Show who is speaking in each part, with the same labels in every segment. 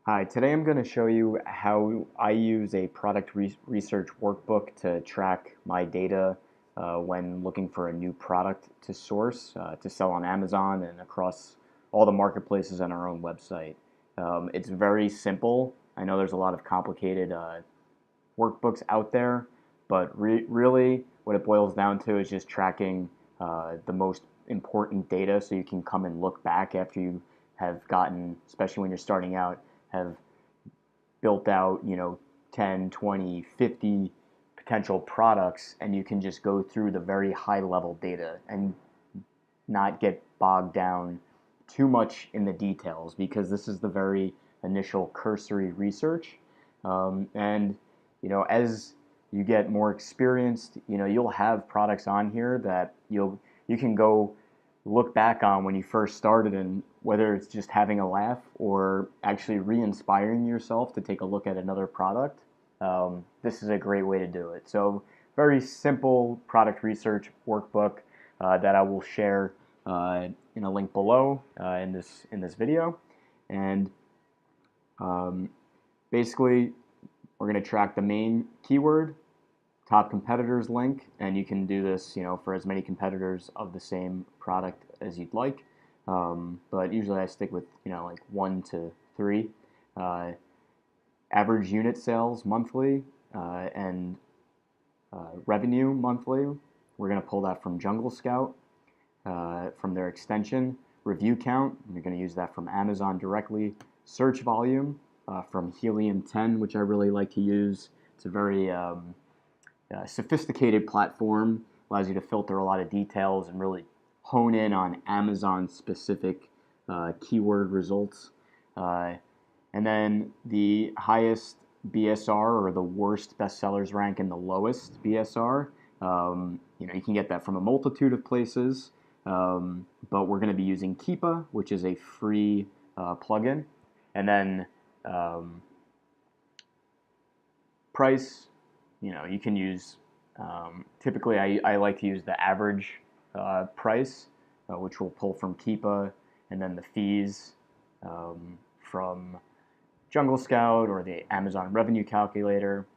Speaker 1: Hi, today I'm going to show you how I use a product research workbook to track my data when looking for a new product to source, to sell on Amazon and across all the marketplaces on our own website. It's very simple. I know there's a lot of complicated workbooks out there, but really what it boils down to is just tracking the most important data so you can come and look back after you have gotten, especially when you're starting out, have built out, 10, 20, 50 potential products, and you can just go through the very high level data and not get bogged down too much in the details because this is the very initial cursory research. And as you get more experienced, you'll have products on here that you can go look back on when you first started, and whether it's just having a laugh or actually re-inspiring yourself to take a look at another product. This is a great way to do it. So very simple product research workbook that I will share in a link below in this video. And basically, we're going to track the main keyword, top competitors link, and you can do this, for as many competitors of the same product as you'd like. But usually I stick with, like 1 to 3. Average unit sales monthly and revenue monthly. We're going to pull that from Jungle Scout, from their extension. Review count, you're going to use that from Amazon directly. Search volume from Helium 10, which I really like to use. It's a very sophisticated platform, allows you to filter a lot of details and really hone in on Amazon specific keyword results. And then the highest BSR, or the worst bestsellers rank, and the lowest BSR. You can get that from a multitude of places, but we're going to be using Keepa, which is a free plugin. And then price, you can use, typically I like to use the average price, which will pull from Keepa, and then the fees from Jungle Scout or the Amazon revenue calculator.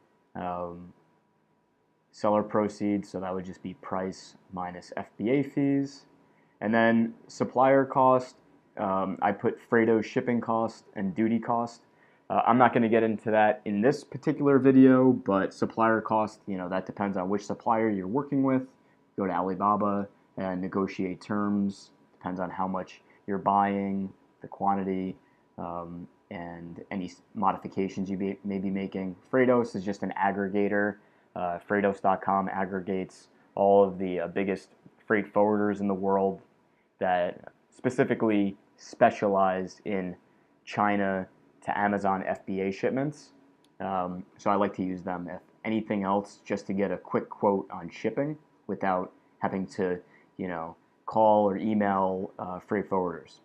Speaker 1: Seller proceeds, so that would just be price minus FBA fees. And then supplier cost, I put Freightos shipping cost and duty cost. I'm not going to get into that in this particular video, but supplier cost, that depends on which supplier you're working with. Go to Alibaba and negotiate terms. Depends on how much you're buying, the quantity, and any modifications you may be making. Freightos is just an aggregator. Freightos.com aggregates all of the biggest freight forwarders in the world that specifically specialize in China to Amazon FBA shipments. So I like to use them, if anything else, just to get a quick quote on shipping without having to, call or email freight forwarders.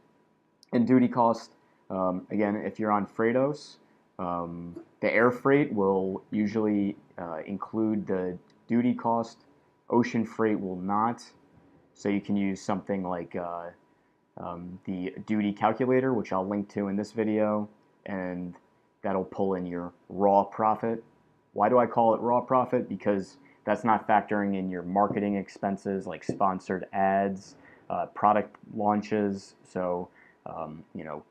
Speaker 1: And duty cost, again, if you're on Freightos, the air freight will usually include the duty cost. Ocean freight will not. So you can use something like the duty calculator, which I'll link to in this video, and that'll pull in your raw profit. Why do I call it raw profit? Because that's not factoring in your marketing expenses like sponsored ads, product launches. So,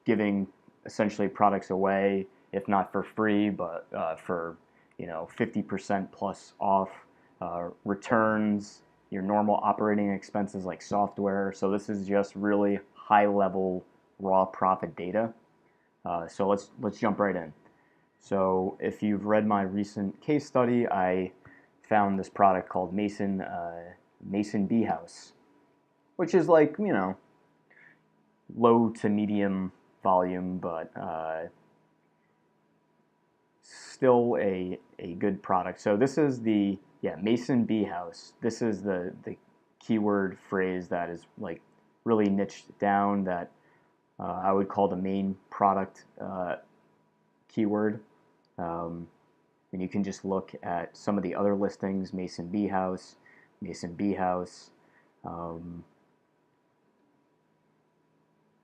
Speaker 1: giving essentially products away, if not for free, but for 50% plus off, returns, your normal operating expenses like software. So this is just really high level raw profit data. So let's jump right in. So if you've read my recent case study, I found this product called Mason Bee House, which is like, low to medium volume, but still a good product. So this is the Mason Bee House. This is the keyword phrase that is like really niched down, that I would call the main product keyword. And you can just look at some of the other listings: Mason Bee House, Mason Bee House,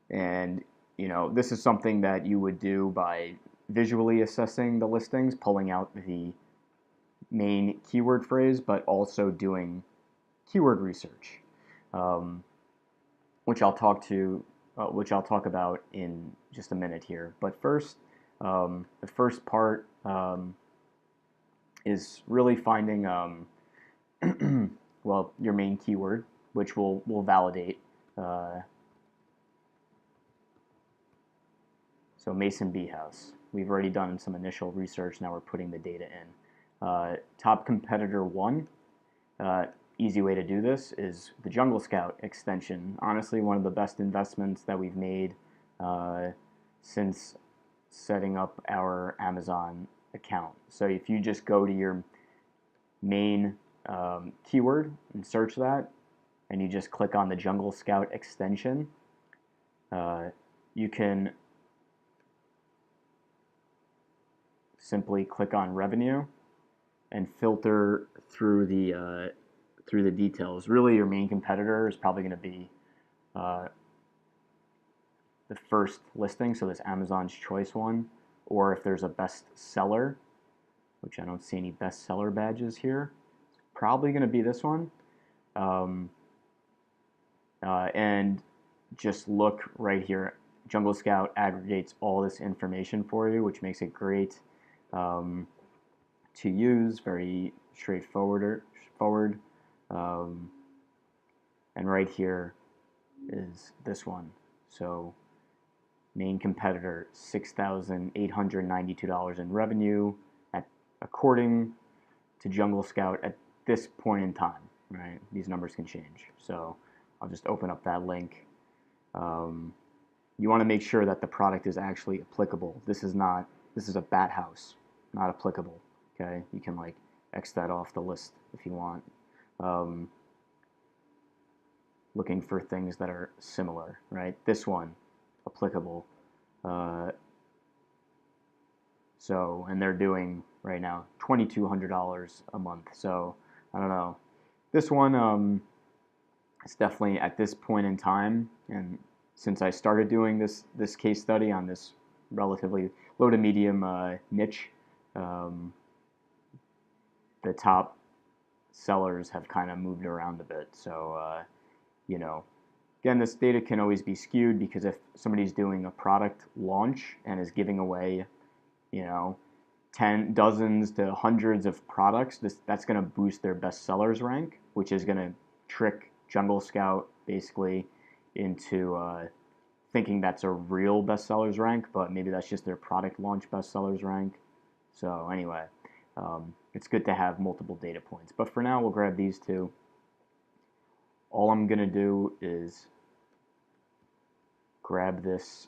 Speaker 1: and this is something that you would do by visually assessing the listings, pulling out the main keyword phrase, but also doing keyword research, um, which which I'll talk about in just a minute here. But first, the first part is really finding well, your main keyword, which will validate. So Mason Bee House. We've already done some initial research. Now we're putting the data in. Top competitor one. Easy way to do this is the Jungle Scout extension. Honestly, one of the best investments that we've made since setting up our Amazon account. So if you just go to your main keyword and search that, and you just click on the Jungle Scout extension, you can simply click on revenue and filter through the details. Really, your main competitor is probably going to be the first listing, so this Amazon's Choice one, or if there's a best seller, which I don't see any best seller badges here, it's probably going to be this one. And just look right here. Jungle Scout aggregates all this information for you, which makes it great to use, very straightforward. And right here is this one. So main competitor, $6,892 in revenue, according to Jungle Scout at this point in time. Right? These numbers can change. So I'll just open up that link. You want to make sure that the product is actually applicable. This is a bat house, not applicable. Okay, you can like X that off the list if you want. Looking for things that are similar, right? This one, applicable. So, and they're doing right now $2,200 a month. So, I don't know. This one, it's definitely at this point in time, and since I started doing this case study on this relatively low to medium niche, the top sellers have kind of moved around a bit. So, you know, again, this data can always be skewed because if somebody's doing a product launch and is giving away, you know, dozens to hundreds of products, that's going to boost their best sellers rank, which is going to trick Jungle Scout basically into thinking that's a real bestsellers rank, but maybe that's just their product launch bestsellers rank. So anyway, it's good to have multiple data points. But for now, we'll grab these two. All I'm going to do is grab this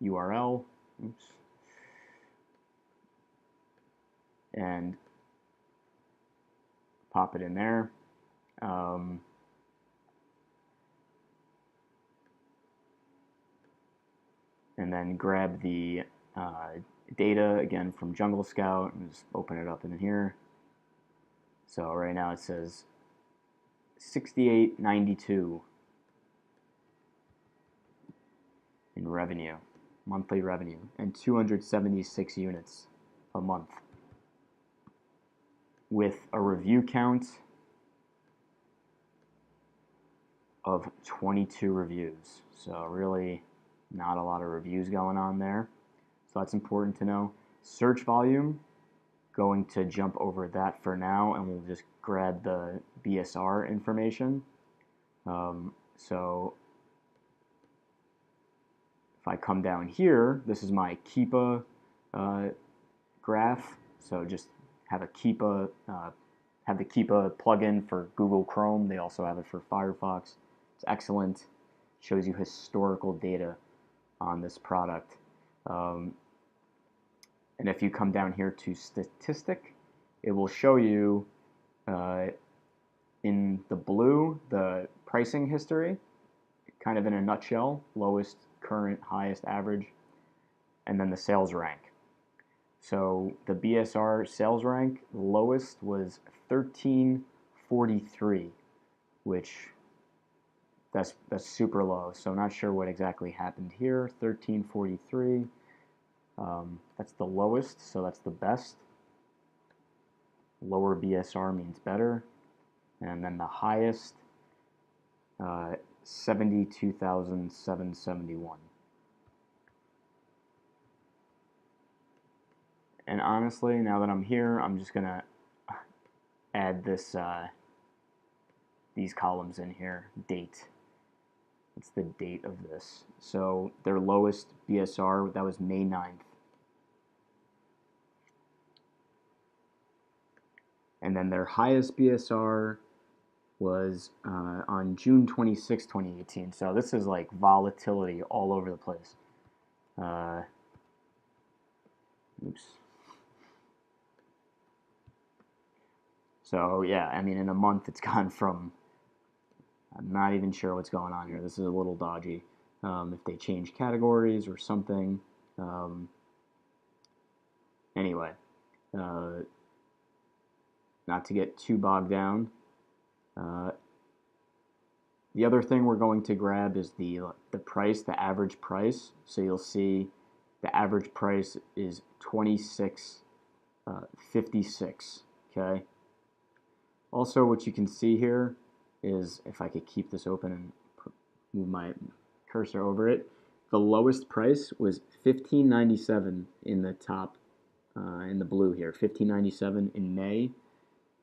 Speaker 1: URL, and pop it in there. And then grab the data again from Jungle Scout and just open it up in here. So right now it says 68.92 in revenue, monthly revenue, and 276 units a month, with a review count of 22 reviews. So really not a lot of reviews going on there. So that's important to know. Search volume, going to jump over that for now, and we'll just grab the BSR information. So if I come down here, this is my Keepa graph. So just have a Keepa, have the Keepa plugin for Google Chrome. They also have it for Firefox. It's excellent. Shows you historical data on this product. And if you come down here to statistic, it will show you in the blue the pricing history, kind of in a nutshell, lowest, current, highest, average, and then the sales rank. So the BSR sales rank, the lowest was 1343, which that's super low. So I'm not sure what exactly happened here. 1343. That's the lowest, so that's the best. Lower BSR means better. And then the highest, 72,771. And honestly, now that I'm here, I'm just going to add this these columns in here. Date. It's the date of this. So their lowest BSR, that was May 9th. And then their highest BSR was on June 26, 2018. So this is like volatility all over the place. Oops. So yeah, I mean, in a month it's gone from, I'm not even sure what's going on here. This is a little dodgy. If they change categories or something. Anyway, not to get too bogged down. The other thing we're going to grab is the price, the average price. So you'll see the average price is 26.56. Okay. Also, what you can see here is, if I could keep this open and move my cursor over it, the lowest price was $15.97 in the top, in the blue here, $15.97 in May,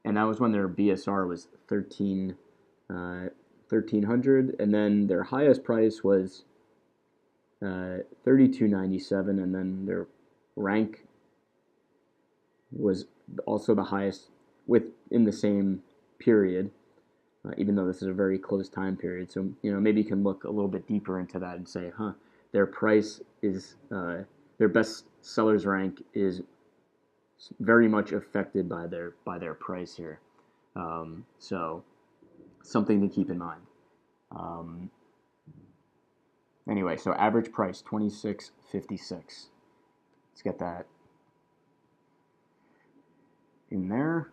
Speaker 1: and that was when their BSR was 1300, and then their highest price was $32.97, and then their rank was also the highest within the same period, even though this is a very close time period. So, maybe you can look a little bit deeper into that and say, their price is, their best seller's rank is very much affected by their price here. So, something to keep in mind. Anyway, so average price, $26.56. Let's get that in there.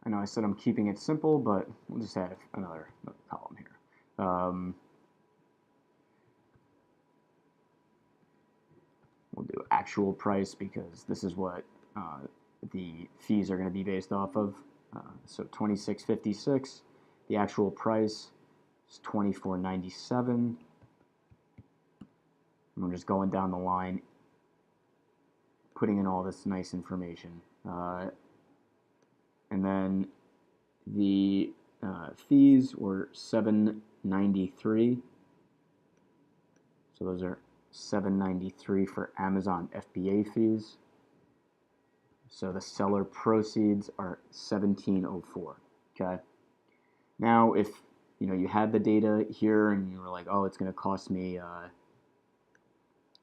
Speaker 1: I know I said I'm keeping it simple, but we'll just add another column here. We'll do actual price because this is what the fees are going to be based off of. So $26.56. The actual price is $24.97. I'm just going down the line, putting in all this nice information. And then the fees were $7.93. So those are $7.93 for Amazon FBA fees. So the seller proceeds are $17.04. Okay. Now, if you had the data here and you were like, oh, it's going to cost me,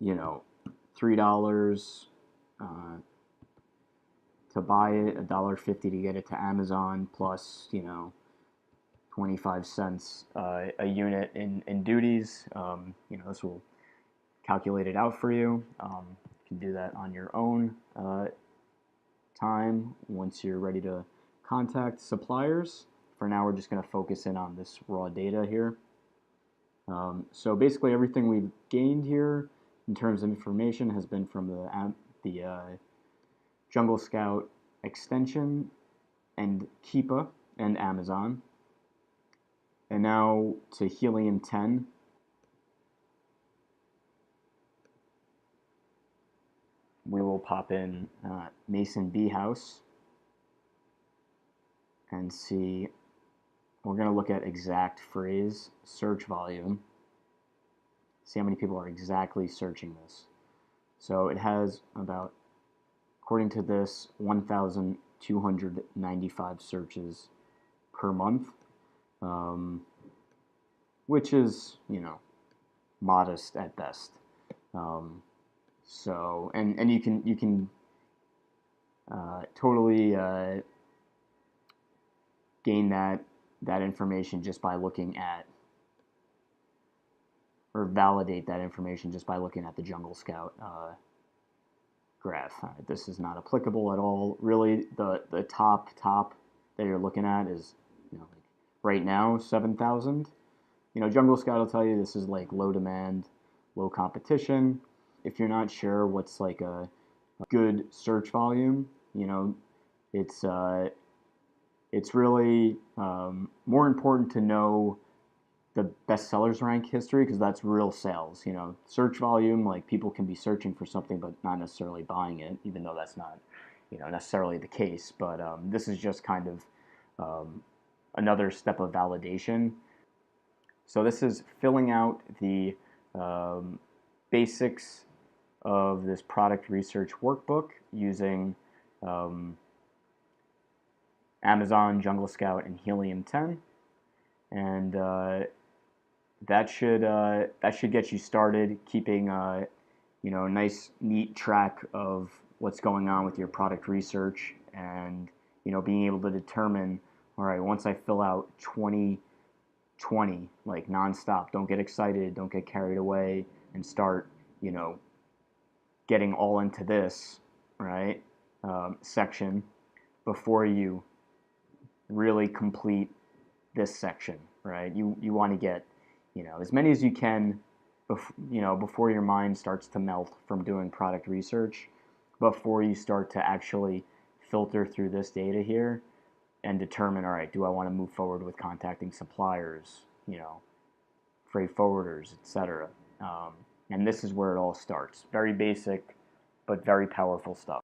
Speaker 1: $3 to buy it, $1.50 to get it to Amazon, plus 25 cents a unit in duties. This will calculate it out for you. You can do that on your own time once you're ready to contact suppliers. For now, we're just going to focus in on this raw data here. So basically, everything we've gained here in terms of information has been from the Jungle Scout extension and Keepa and Amazon. And now to Helium 10. We will pop in Mason Bee House and see. We're going to look at exact phrase search volume. See how many people are exactly searching this. So it has about, according to this, 1,295 searches per month, which is, modest at best. So, and you can totally gain that information just by looking at, or validate that information just by looking at the Jungle Scout graph. This is not applicable at all. Really, the top that you're looking at is, like right now, 7,000. Jungle Scout will tell you this is like low demand, low competition. If you're not sure what's like a good search volume, it's it's really more important to know the bestsellers rank history because that's real sales. Search volume, like people can be searching for something but not necessarily buying it, even though that's not necessarily the case. But this is just kind of another step of validation. So this is filling out the um, basics of this product research workbook using um, Amazon, Jungle Scout, and Helium 10, and that should get you started keeping a nice neat track of what's going on with your product research, and being able to determine, all right, once I fill out 2020 like nonstop, don't get excited, don't get carried away, and start you know getting all into this, right, section before you really complete this section, right? You want to get as many as you can, before your mind starts to melt from doing product research, before you start to actually filter through this data here and determine, all right, do I want to move forward with contacting suppliers, freight forwarders, etc. And this is where it all starts. Very basic, but very powerful stuff.